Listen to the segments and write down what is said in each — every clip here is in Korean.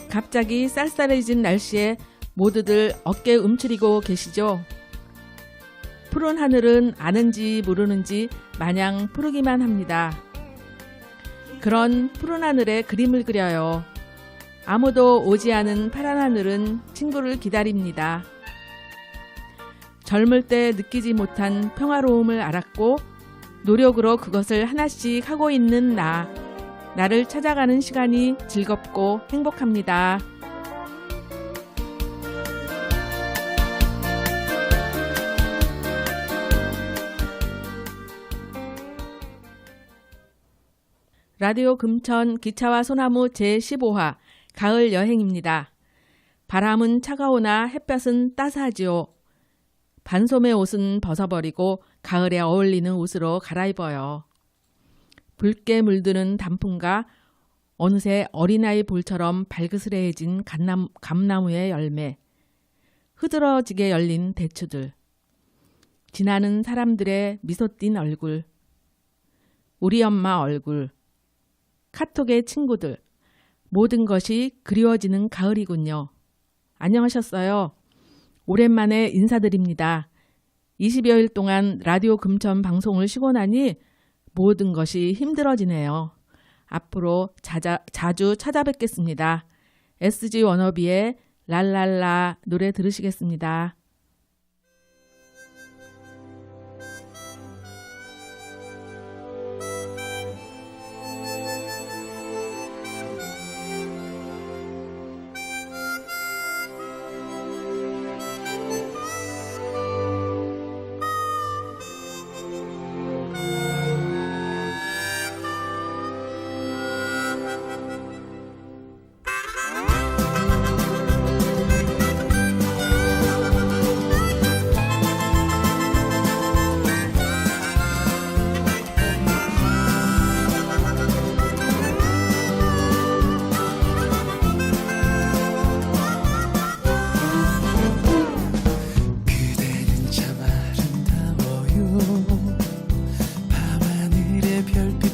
갑자기 쌀쌀해진 날씨에 모두들 어깨 움츠리고 계시죠? 푸른 하늘은 아는지 모르는지 마냥 푸르기만 합니다. 그런 푸른 하늘에 그림을 그려요. 아무도 오지 않은 파란 하늘은 친구를 기다립니다. 젊을 때 느끼지 못한 평화로움을 알았고 노력으로 그것을 하나씩 하고 있는 나를 찾아가는 시간이 즐겁고 행복합니다. 라디오 금천 기차와 소나무 제15화 가을 여행입니다. 바람은 차가우나 햇볕은 따스하지요. 반소매 옷은 벗어버리고 가을에 어울리는 옷으로 갈아입어요. 붉게 물드는 단풍과 어느새 어린아이 볼처럼 발그스레해진 감나무의 열매, 흐드러지게 열린 대추들, 지나는 사람들의 미소 띤 얼굴, 우리 엄마 얼굴, 카톡의 친구들, 모든 것이 그리워지는 가을이군요. 안녕하셨어요. 오랜만에 인사드립니다. 20여일 동안 라디오 금천 방송을 쉬고 나니 모든 것이 힘들어지네요. 앞으로 자주 찾아뵙겠습니다. SG 워너비의 랄랄라 노래 들으시겠습니다.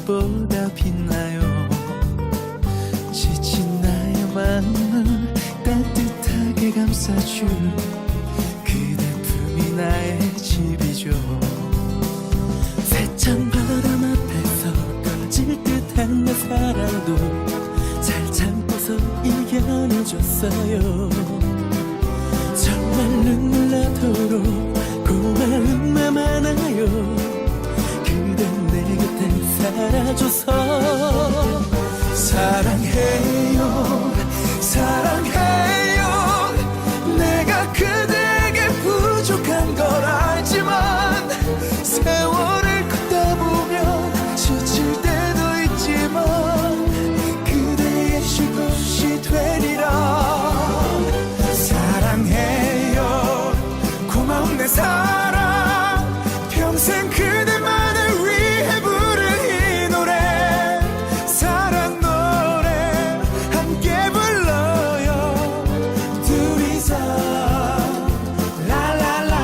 보다 빛나요. 지친 나의 마음을 따뜻하게 감싸줄 그대 품이 나의 집이죠. 세찬 바람 앞에서 꺼질 듯한 내 사랑도 잘 참고서 이겨내줬어요. 정말 눈물 나도록 고마움만 많아요. 그댄 내 곁에 살아줘서 사랑해요 사랑해요. 내가 그대에게 부족한 걸 알지만 세월을 걷다 보면 지칠 때도 있지만 그대의 쉴 곳이 되리라. 사랑해요 고마운 내 사랑 평생 그대만을 위해 부른 이 노래 사랑 노래 함께 불러요 둘이서 랄랄라.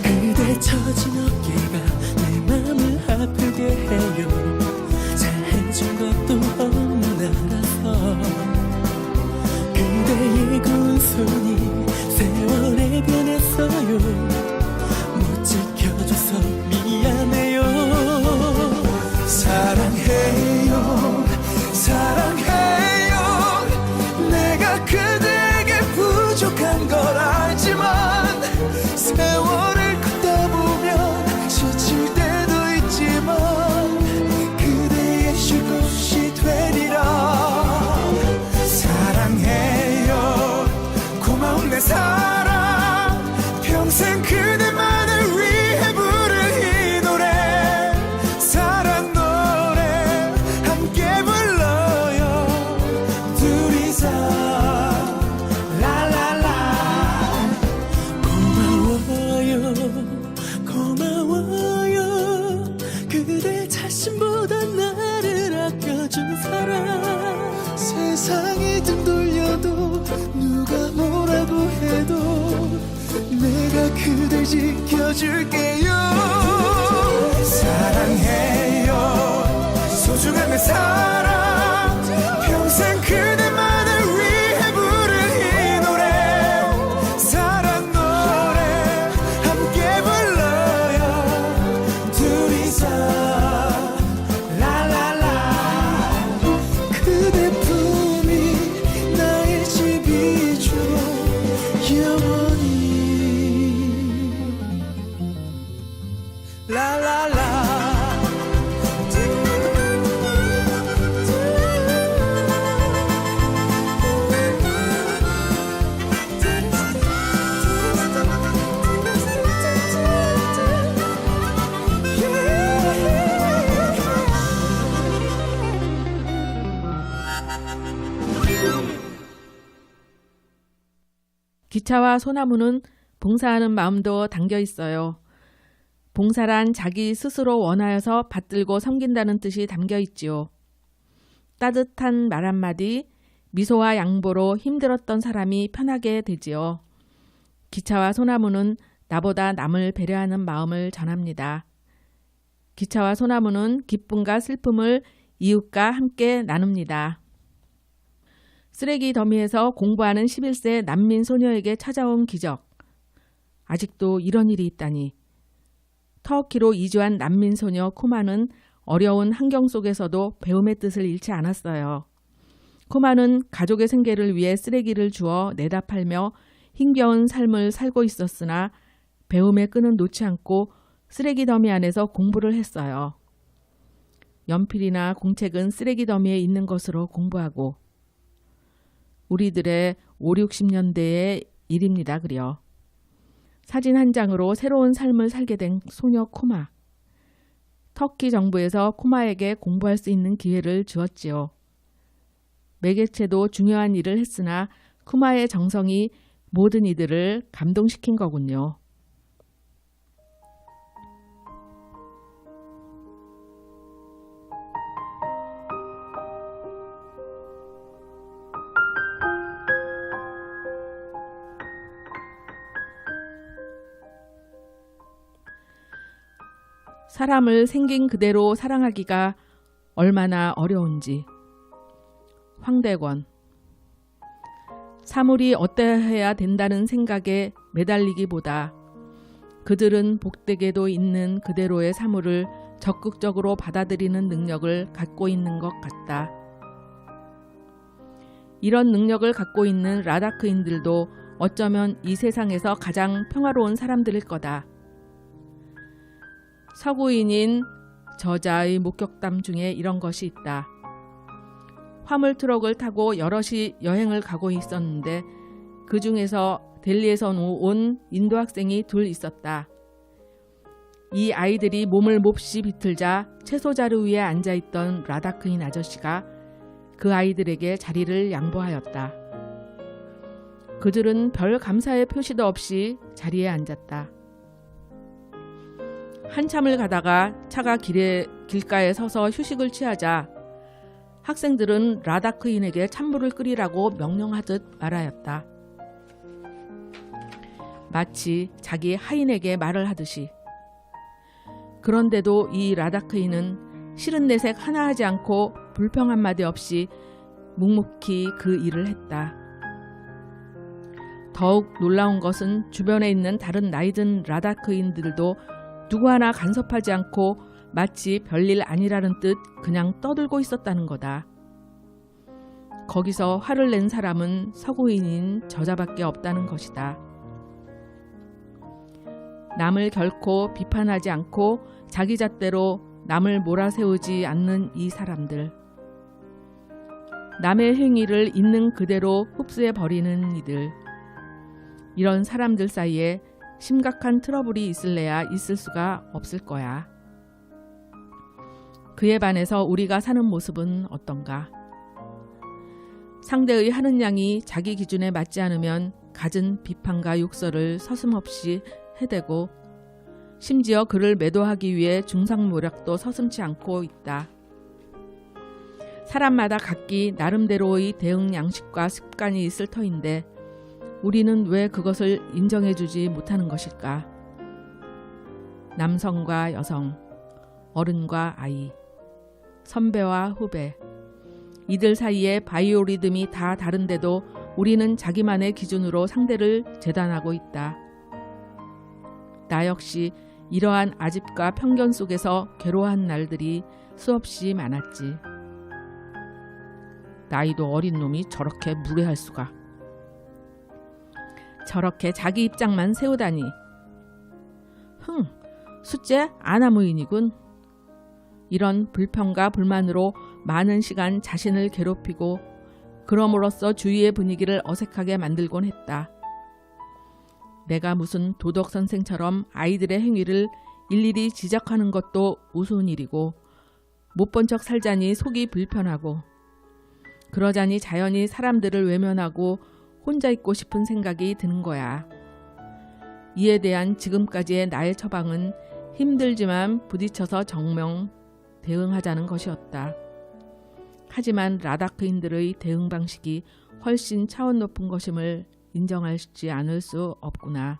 그대 처진 어깨가 내 맘을 아프게 해요. 잘해준 것도 없는 나라서 그대의 고운 손이 세월에 변했어요. 못 지켜줘서 미안해요. 사랑해요 사랑해요. 내가 그대에게 부족한 걸 알지만 세월을 걷다 보면 지칠 때도 있지만 그대의 쉴 곳이 되리라. 사랑해요 고마운 숨겨준 사랑 세상이 등 돌려도 누가 뭐라고 해도 내가 그댈 지켜줄게요 사랑해요 소중한 내 사랑 평생 그대만을 위해 부른 이 노래 사랑 노래 함께 불러요 둘이서 라라라 그대 품이 나의 집이죠 영원히 라라라 기차와 소나무는 봉사하는 마음도 담겨 있어요. 봉사란 자기 스스로 원하여서 받들고 섬긴다는 뜻이 담겨 있지요. 따뜻한 말 한마디, 미소와 양보로 힘들었던 사람이 편하게 되지요. 기차와 소나무는 나보다 남을 배려하는 마음을 전합니다. 기차와 소나무는 기쁨과 슬픔을 이웃과 함께 나눕니다. 쓰레기 더미에서 공부하는 11세 난민 소녀에게 찾아온 기적. 아직도 이런 일이 있다니. 터키로 이주한 난민 소녀 코마는 어려운 환경 속에서도 배움의 뜻을 잃지 않았어요. 코마는 가족의 생계를 위해 쓰레기를 주워 내다 팔며 힘겨운 삶을 살고 있었으나 배움의 끈은 놓지 않고 쓰레기 더미 안에서 공부를 했어요. 연필이나 공책은 쓰레기 더미에 있는 것으로 공부하고 우리들의 5, 60년대의 일입니다. 그려. 사진 한 장으로 새로운 삶을 살게 된 소녀 코마. 터키 정부에서 코마에게 공부할 수 있는 기회를 주었지요. 매개체도 중요한 일을 했으나 코마의 정성이 모든 이들을 감동시킨 거군요. 사람을 생긴 그대로 사랑하기가 얼마나 어려운지. 황대권. 사물이 어떠해야 된다는 생각에 매달리기보다 그들은 복되게도 있는 그대로의 사물을 적극적으로 받아들이는 능력을 갖고 있는 것 같다. 이런 능력을 갖고 있는 라다크인들도 어쩌면 이 세상에서 가장 평화로운 사람들일 거다. 서구인인 저자의 목격담 중에 이런 것이 있다. 화물 트럭을 타고 여럿이 여행을 가고 있었는데 그 중에서 델리에서 온 인도 학생이 둘 있었다. 이 아이들이 몸을 몹시 비틀자 채소자루 위에 앉아있던 라다크인 아저씨가 그 아이들에게 자리를 양보하였다. 그들은 별 감사의 표시도 없이 자리에 앉았다. 한참을 가다가 차가 길가에 서서 휴식을 취하자 학생들은 라다크인에게 찬물을 끓이라고 명령하듯 말하였다. 마치 자기 하인에게 말을 하듯이. 그런데도 이 라다크인은 싫은 내색 하나 하지 않고 불평 한마디 없이 묵묵히 그 일을 했다. 더욱 놀라운 것은 주변에 있는 다른 나이든 라다크인들도 누구 하나 간섭하지 않고 마치 별일 아니라는 듯 그냥 떠들고 있었다는 거다. 거기서 화를 낸 사람은 서구인인 저자밖에 없다는 것이다. 남을 결코 비판하지 않고 자기 잣대로 남을 몰아세우지 않는 이 사람들. 남의 행위를 있는 그대로 흡수해버리는 이들. 이런 사람들 사이에 심각한 트러블이 있을래야 있을 수가 없을 거야. 그에 반해서 우리가 사는 모습은 어떤가? 상대의 하는 양이 자기 기준에 맞지 않으면 갖은 비판과 욕설을 서슴없이 해대고 심지어 그를 매도하기 위해 중상모략도 서슴지 않고 있다. 사람마다 각기 나름대로의 대응 양식과 습관이 있을 터인데 우리는 왜 그것을 인정해주지 못하는 것일까? 남성과 여성, 어른과 아이, 선배와 후배, 이들 사이의 바이오리듬이 다 다른데도 우리는 자기만의 기준으로 상대를 재단하고 있다. 나 역시 이러한 아집과 편견 속에서 괴로워한 날들이 수없이 많았지. 나이도 어린 놈이 저렇게 무례할 수가. 저렇게 자기 입장만 세우다니. 숫제 아나무인이군. 이런 불평과 불만으로 많은 시간 자신을 괴롭히고 그럼으로써 주위의 분위기를 어색하게 만들곤 했다. 내가 무슨 도덕 선생처럼 아이들의 행위를 일일이 지적하는 것도 우스운 일이고 못 본 척 살자니 속이 불편하고 그러자니 자연히 사람들을 외면하고 혼자 있고 싶은 생각이 드는 거야. 이에 대한 지금까지의 나의 처방은 힘들지만 부딪혀서 정명 대응하자는 것이었다. 하지만 라다크인들의 대응 방식이 훨씬 차원 높은 것임을 인정하지 않을 수 없구나.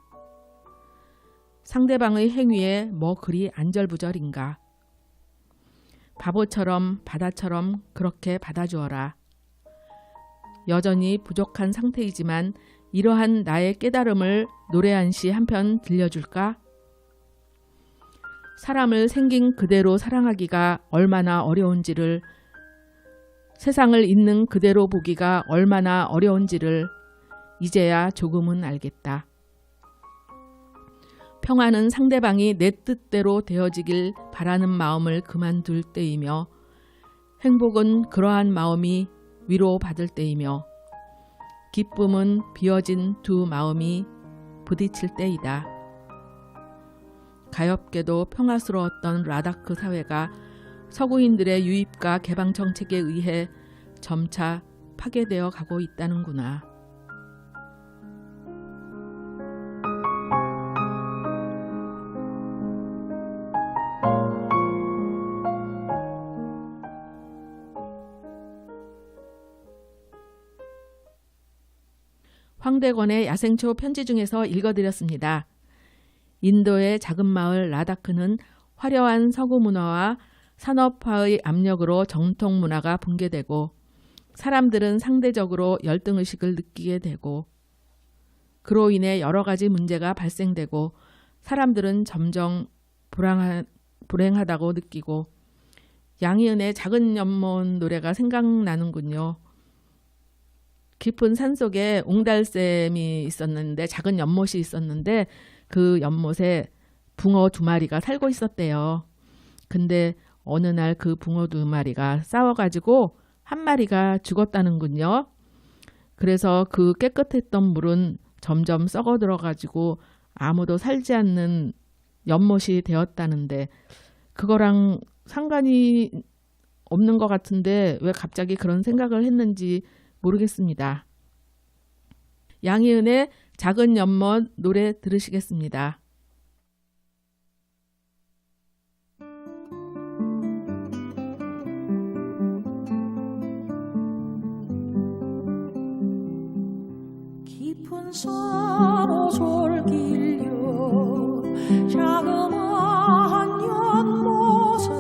상대방의 행위에 뭐 그리 안절부절인가. 바보처럼 바다처럼 그렇게 받아주어라. 여전히 부족한 상태이지만 이러한 나의 깨달음을 노래 한 시 한 편 들려줄까? 사람을 생긴 그대로 사랑하기가 얼마나 어려운지를, 세상을 있는 그대로 보기가 얼마나 어려운지를 이제야 조금은 알겠다. 평화는 상대방이 내 뜻대로 되어지길 바라는 마음을 그만둘 때이며 행복은 그러한 마음이 위로받을 때이며 기쁨은 비어진 두 마음이 부딪힐 때이다. 가엾게도 평화스러웠던 라다크 사회가 서구인들의 유입과 개방 정책에 의해 점차 파괴되어 가고 있다는구나. 황대권의 야생초 편지 중에서 읽어드렸습니다. 인도의 작은 마을 라다크는 화려한 서구 문화와 산업화의 압력으로 정통 문화가 붕괴되고 사람들은 상대적으로 열등의식을 느끼게 되고 그로 인해 여러 가지 문제가 발생되고 사람들은 점점 불행하다고 느끼고 양희은의 작은 연못 노래가 생각나는군요. 깊은 산속에 옹달샘이 있었는데 작은 연못이 있었는데 그 연못에 붕어 2마리가 살고 있었대요. 근데 어느 날 그 붕어 2마리가 싸워가지고 한 마리가 죽었다는군요. 그래서 그 깨끗했던 물은 점점 썩어들어가지고 아무도 살지 않는 연못이 되었다는데 그거랑 상관이 없는 것 같은데 왜 갑자기 그런 생각을 했는지 모르겠습니다. 양희은의 작은 연못 노래 들으시겠습니다. 깊은 산호 솔길려 자그마한 연못엔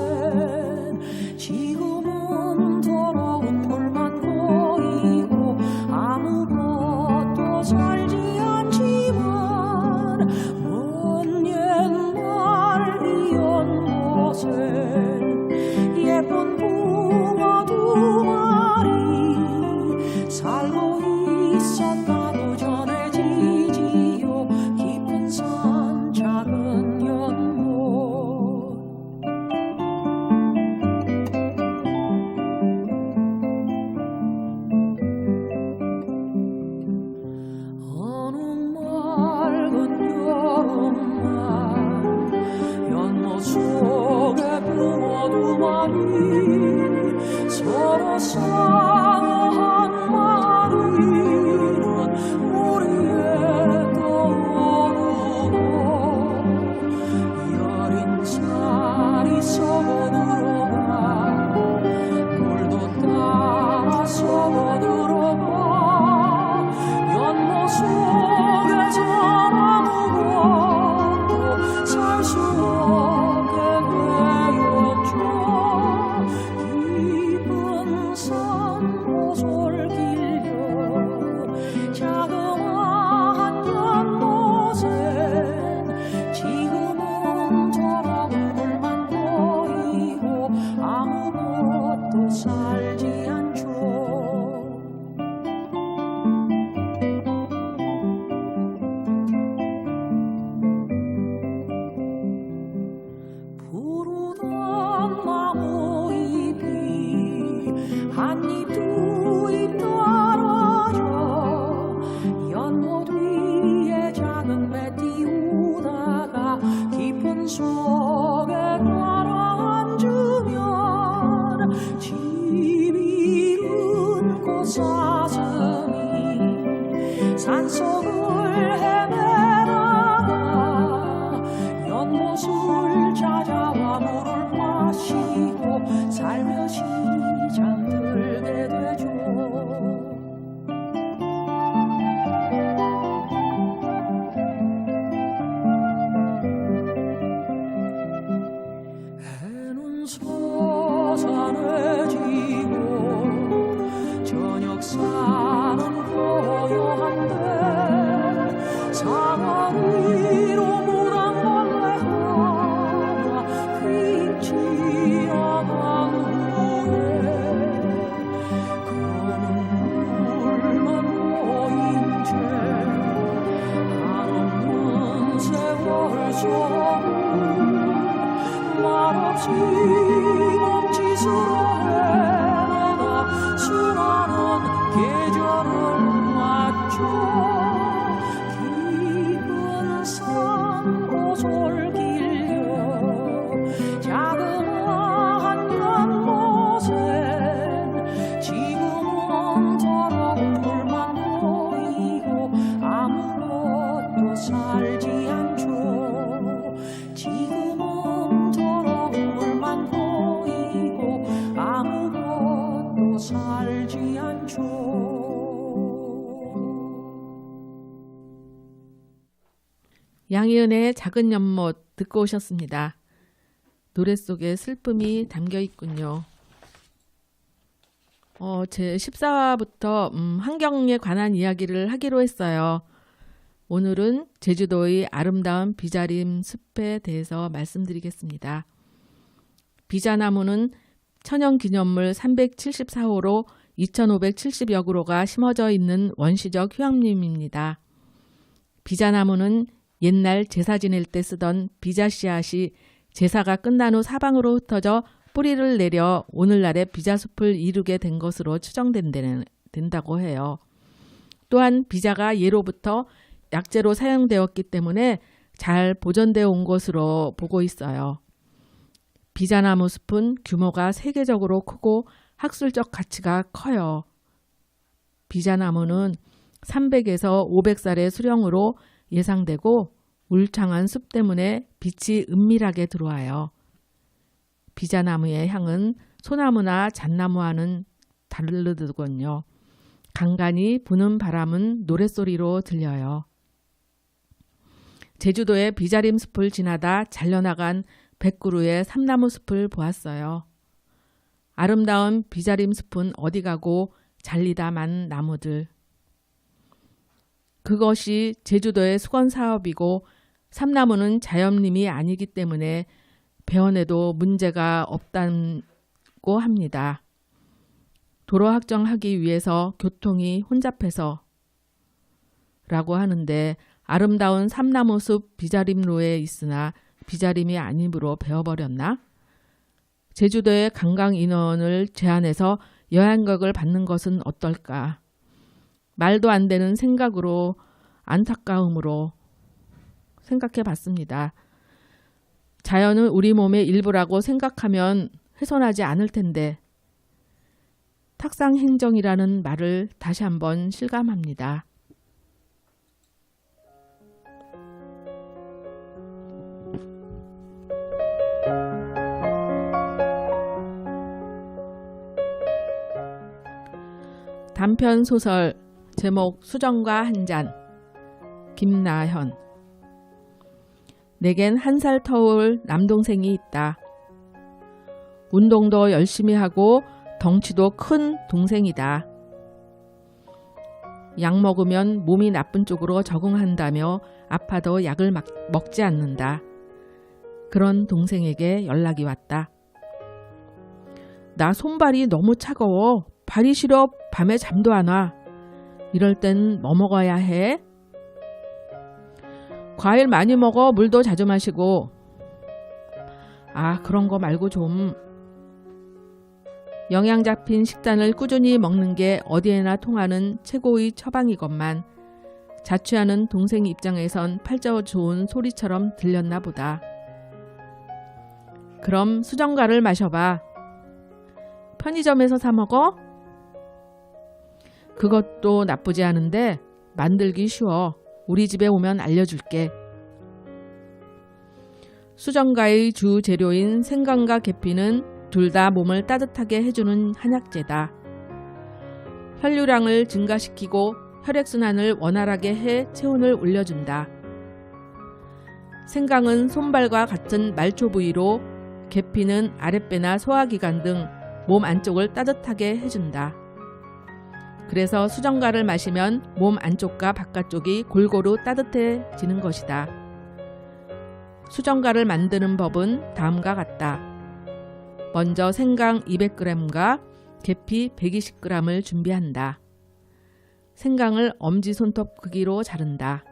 지금은 더러운 물만 보이고 아무것도 살지 않지만 먼 옛날 이 연못엔 예쁜 붕어 2마리 살고 있었다고 전해지지요. 깊은 산 작은 연못 어느 맑은 여름날 연못 속에 붕어 2마리 서로 싸워 한 마리는 물 위에 떠오르고 여린 살이 썩어들어가 물도 살지 않죠. 푸르던 나무잎이 한 입 두 입 떨어져 연못 위에 작은 배 띄우다가 깊은 속에 가라앉으면 집 이른 꽃사슴이 산속을 헤매다가 연못을 찾아와 물을 마시고 살며시 잠들게 되죠. 해는 서산에 지고 저녁사는 고요한데 사막 위로 무당벌레 하나 휘치어간 후에 검은 물만 보인 채 한없는 세월 속을 말없이 몸짓으로 헤매다 수많은 계절을 맞춰 깊은 산 오솔 길려 자그마한 연못엔 지금은 더러운 물만 보이고 아무것도 살지 않죠. 지금은 더러운 물만 보이고 아무것도 살지 않죠. 양희은의 작은 연못 듣고 오셨습니다. 노래 속에 슬픔이 담겨 있군요. 제 14화부터 환경에 관한 이야기를 하기로 했어요. 오늘은 제주도의 아름다운 비자림 숲에 대해서 말씀드리겠습니다. 비자나무는 천연기념물 374호로 2570여 그루가 심어져 있는 원시적 휴양림입니다. 비자나무는 옛날 제사 지낼 때 쓰던 비자 씨앗이 제사가 끝난 후 사방으로 흩어져 뿌리를 내려 오늘날의 비자숲을 이루게 된 것으로 추정된다고 해요. 또한 비자가 예로부터 약재로 사용되었기 때문에 잘 보존되어 온 것으로 보고 있어요. 비자나무 숲은 규모가 세계적으로 크고 학술적 가치가 커요. 비자나무는 300에서 500살의 수령으로 예상되고 울창한 숲 때문에 빛이 은밀하게 들어와요. 비자나무의 향은 소나무나 잣나무와는 다르더군요. 간간히 부는 바람은 노랫소리로 들려요. 제주도의 비자림 숲을 지나다 잘려나간 100그루의 삼나무 숲을 보았어요. 아름다운 비자림 숲은 어디 가고 잘리다 만 나무들. 그것이 제주도의 수건 사업이고 삼나무는 자연림이 아니기 때문에 배원에도 문제가 없다고 합니다. 도로 확정하기 위해서 교통이 혼잡해서 라고 하는데 아름다운 삼나무 숲 비자림로에 있으나 비자림이 아님으로 베어버렸나? 제주도의 관광 인원을 제한해서 여행객을 받는 것은 어떨까? 말도 안 되는 생각으로 안타까움으로 생각해 봤습니다. 자연은 우리 몸의 일부라고 생각하면 훼손하지 않을 텐데 탁상행정이라는 말을 다시 한번 실감합니다. 단편 소설 제목 수정과 한잔 김나현. 내겐 한 살 터울 남동생이 있다. 운동도 열심히 하고 덩치도 큰 동생이다. 약 먹으면 몸이 나쁜 쪽으로 적응한다며 아파도 약을 먹지 않는다. 그런 동생에게 연락이 왔다. 나 손발이 너무 차가워. 발이 시려 밤에 잠도 안 와. 이럴 땐 뭐 먹어야 해? 과일 많이 먹어. 물도 자주 마시고. 아, 그런 거 말고 좀 영양 잡힌 식단을 꾸준히 먹는 게 어디에나 통하는 최고의 처방이건만 자취하는 동생 입장에선 팔자 좋은 소리처럼 들렸나 보다. 그럼 수정과를 마셔봐. 편의점에서 사 먹어? 그것도 나쁘지 않은데 만들기 쉬워. 우리 집에 오면 알려줄게. 수정과의 주 재료인 생강과 계피는 둘 다 몸을 따뜻하게 해주는 한약재다. 혈류량을 증가시키고 혈액순환을 원활하게 해 체온을 올려준다. 생강은 손발과 같은 말초 부위로, 계피는 아랫배나 소화기관 등 몸 안쪽을 따뜻하게 해준다. 그래서 수정과를 마시면 몸 안쪽과 바깥쪽이 골고루 따뜻해지는 것이다. 수정과를 만드는 법은 다음과 같다. 먼저 생강 200g과 계피 120g을 준비한다. 생강을 엄지손톱 크기로 자른다.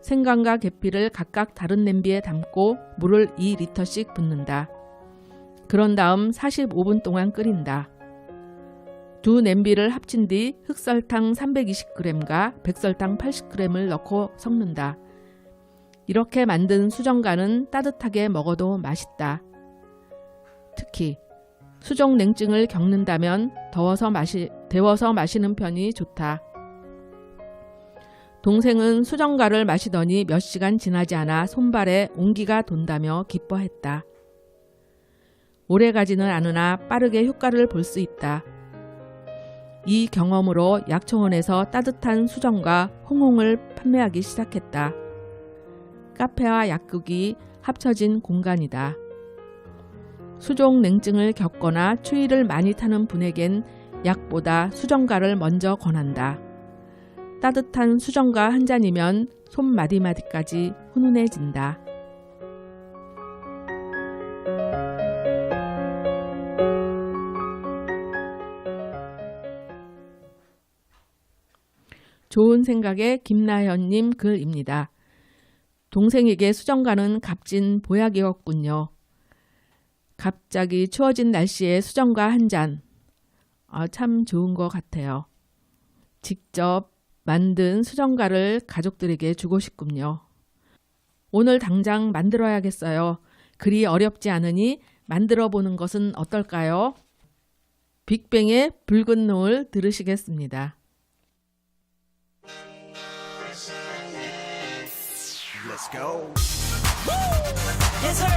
생강과 계피를 각각 다른 냄비에 담고 물을 2리터씩 붓는다. 그런 다음 45분 동안 끓인다. 두 냄비를 합친 뒤 흑설탕 320g과 백설탕 80g을 넣고 섞는다. 이렇게 만든 수정과는 따뜻하게 먹어도 맛있다. 특히 수족냉증을 겪는다면 데워서 마시는 편이 좋다. 동생은 수정과를 마시더니 몇 시간 지나지 않아 손발에 온기가 돈다며 기뻐했다. 오래가지는 않으나 빠르게 효과를 볼 수 있다. 이 경험으로 약초원에서 따뜻한 수정과 홍홍을 판매하기 시작했다. 카페와 약국이 합쳐진 공간이다. 수족 냉증을 겪거나 추위를 많이 타는 분에겐 약보다 수정과를 먼저 권한다. 따뜻한 수정과 한 잔이면 손마디마디까지 훈훈해진다. 좋은 생각의 김나현님 글입니다. 동생에게 수정과는 값진 보약이었군요. 갑자기 추워진 날씨에 수정과 한 잔. 참 좋은 것 같아요. 직접 만든 수정과를 가족들에게 주고 싶군요. 오늘 당장 만들어야겠어요. 그리 어렵지 않으니 만들어 보는 것은 어떨까요? 빅뱅의 붉은 노을 들으시겠습니다. Let's go. Yes, sir.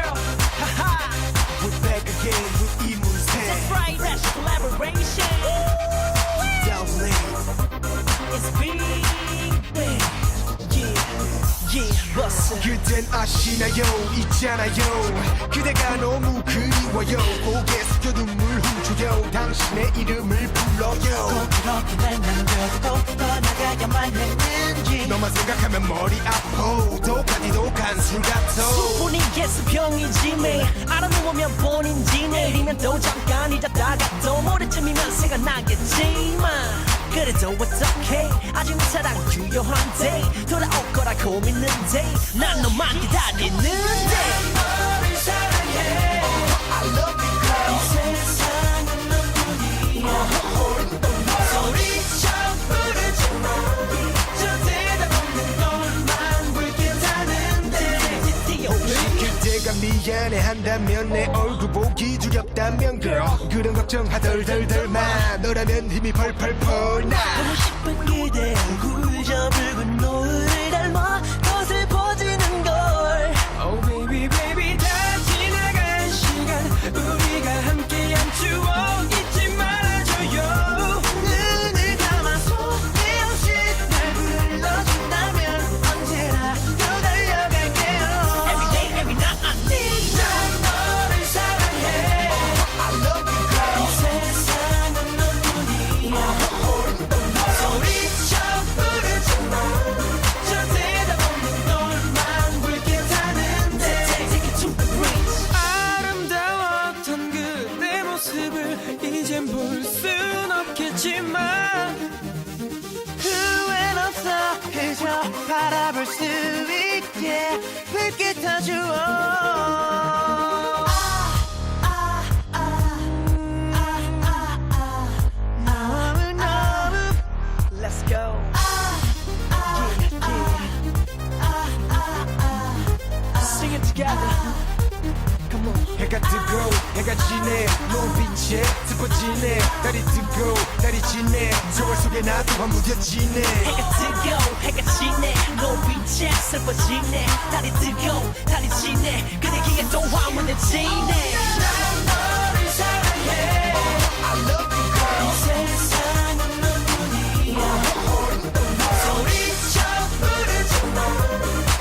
Haha. We're back again with 이문세. That's right. That's a collaboration. Downlink. It's Big Bang. Yeah, boss. 그댄 아시나요? 있잖아요. 그대가 너무 그리워요. 고개 숙여 눈물 훔쳐요. 당신의 이름을 불러요. 꼭 그렇게 날 남겨두고 떠나가야만 했는지 너만 생각하면 머리 아파. 독한 술 같아. 수분이 예수병이지 매일 알아놓으면 본인지 내일이면 또 잠깐 잊었다가 또 모레쯤이면 생각나겠지만 그래도 어떡해 아직 사랑 유효한데 돌아올 거라고 믿는데 난 너만 기다리는데 너를 사랑해 I love you girl 이 세상은 너뿐이야 소리쳐 부르지마 저 대답 없는 너만 불쾌하는데 그대가 미안해한다면 내 얼굴 보기 두렵다면 girl 그런 걱정 하덜덜덜 마 너라면 힘이 펄펄 펄나 보고 싶은 그대 얼굴 저 붉은 노을을 닮아 더 슬퍼지는 걸 Oh baby baby 다 지나간 시간 우리가 함께한 추억 잊지 말아줘요 눈을 감아서 내 없이 날 불러준다면 언제나 더 달려갈게요 Every day every night I need 난 너를 사랑해 I love you girl 이 세상은 너뿐이야 소리쳐 부르지마 볼 수 있게 불빛터주어 Let's go. Sing it together. Come on. 해가 뜨고 해가 지네 노을빛에 슬퍼지네 달이 뜨고 달이 지네 저월 속에 나도 무뎌지네 해가 뜨고 해가 지네 노을빛에 슬퍼지네 달이 뜨고 달이 지네 그대기에 또 화문을 지네 난 너를 사랑해 I love you girl 이 세상은 너뿐이야 소리쳐 부르지 마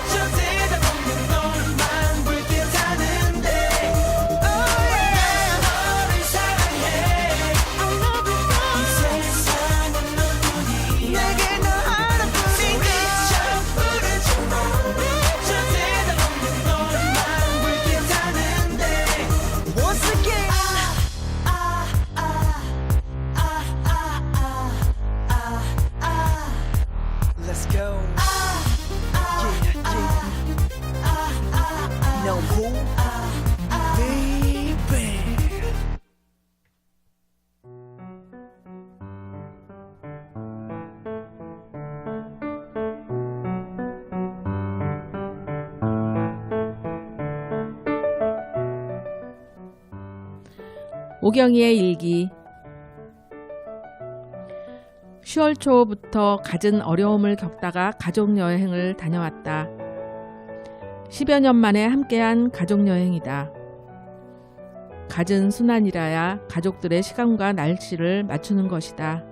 저 대답 없는 너만 불빛하는데 Oh yeah 난 너를 사랑해 I love you girl 이 세상은 너뿐이야 내게 너 하나뿐이야 소리쳐 부르지 마 저 대답 없는 너만 불빛하는데 Once again Let's go. No who? Baby. 오경이의 일기. 10월 초부터 갖은 어려움을 겪다가 가족여행을 다녀왔다. 10여 년 만에 함께한 가족여행이다. 갖은 순환이라야 가족들의 시간과 날씨를 맞추는 것이다.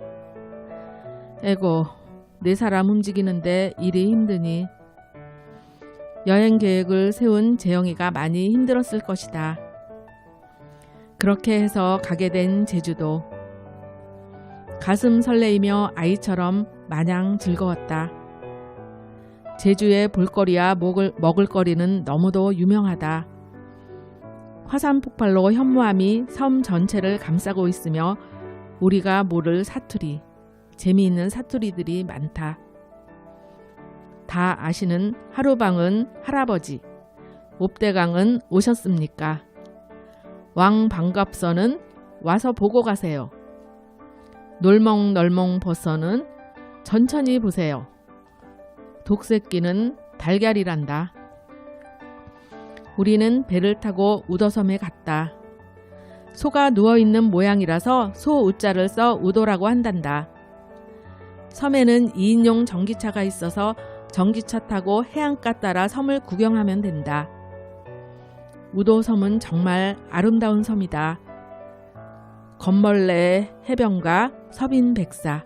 에고, 네 사람 움직이는데 일이 힘드니. 여행 계획을 세운 재영이가 많이 힘들었을 것이다. 그렇게 해서 가게 된 제주도. 가슴 설레이며 아이처럼 마냥 즐거웠다. 제주의 볼거리와 먹을거리는 너무도 유명하다. 화산 폭발로 현무암이 섬 전체를 감싸고 있으며 우리가 모를 사투리, 재미있는 사투리들이 많다. 다 아시는 하루방은 할아버지, 옵대강은 오셨습니까? 왕 반갑서는 와서 보고 가세요. 놀멍널멍 버서는 천천히 보세요. 독새끼는 달걀이란다. 우리는 배를 타고 우도섬에 갔다. 소가 누워있는 모양이라서 소 우자를 써 우도라고 한단다. 섬에는 2인용 전기차가 있어서 전기차 타고 해안가 따라 섬을 구경하면 된다. 우도섬은 정말 아름다운 섬이다. 건벌레 해변과 서빈백사.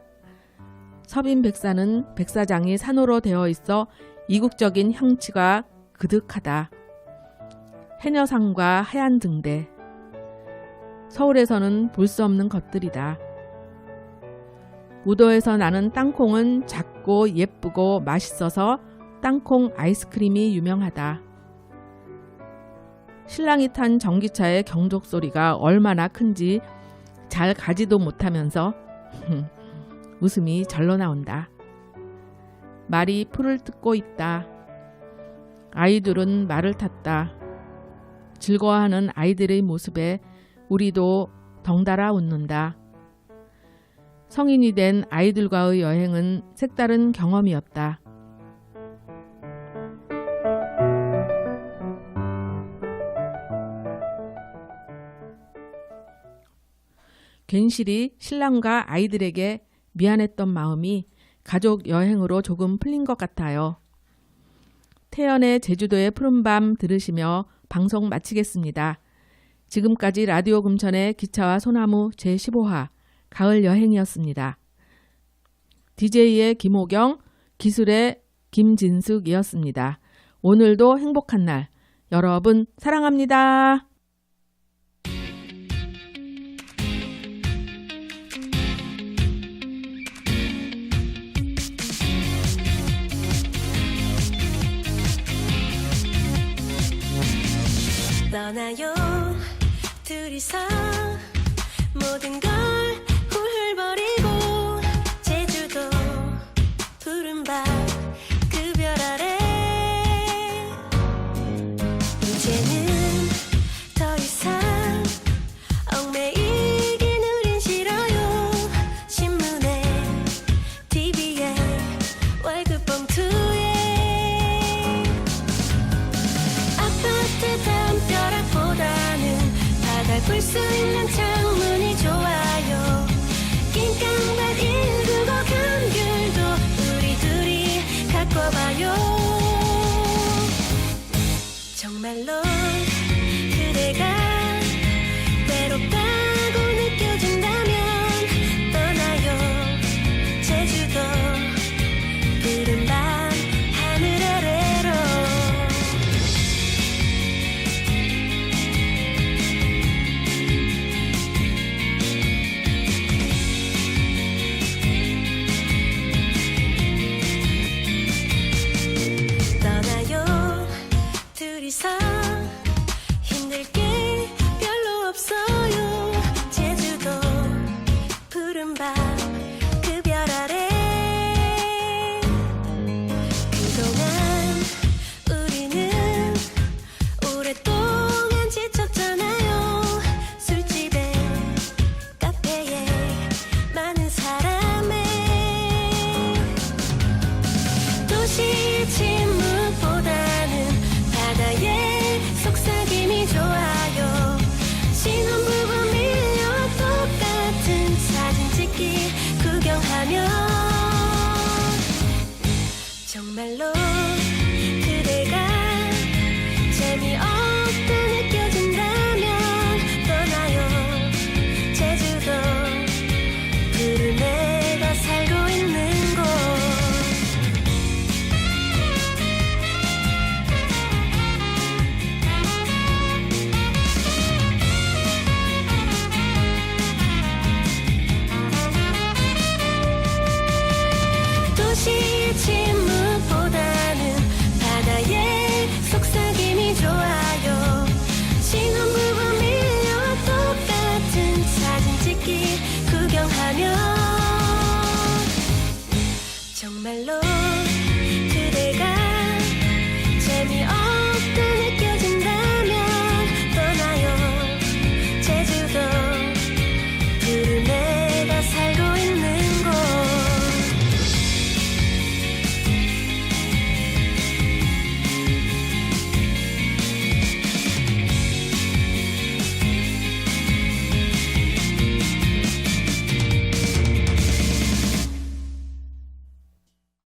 서빈백사는 백사장이 산호로 되어 있어 이국적인 형치가 그득하다. 해녀상과 하얀등대. 서울에서는 볼 수 없는 것들이다. 우도에서 나는 땅콩은 작고 예쁘고 맛있어서 땅콩 아이스크림이 유명하다. 신랑이 탄 전기차의 경적 소리가 얼마나 큰지 잘 가지도 못하면서 웃음이 절로 나온다. 말이 풀을 뜯고 있다. 아이들은 말을 탔다. 즐거워하는 아이들의 모습에 우리도 덩달아 웃는다. 성인이 된 아이들과의 여행은 색다른 경험이었다. 괜시리 신랑과 아이들에게 미안했던 마음이 가족 여행으로 조금 풀린 것 같아요. 태연의 제주도의 푸른밤 들으시며 방송 마치겠습니다. 지금까지 라디오 금천의 기차와 소나무 제15화 가을 여행이었습니다. DJ의 김호경, 기술의 김진숙이었습니다. 오늘도 행복한 날, 여러분 사랑합니다. 떠나요 둘이서 모든 걸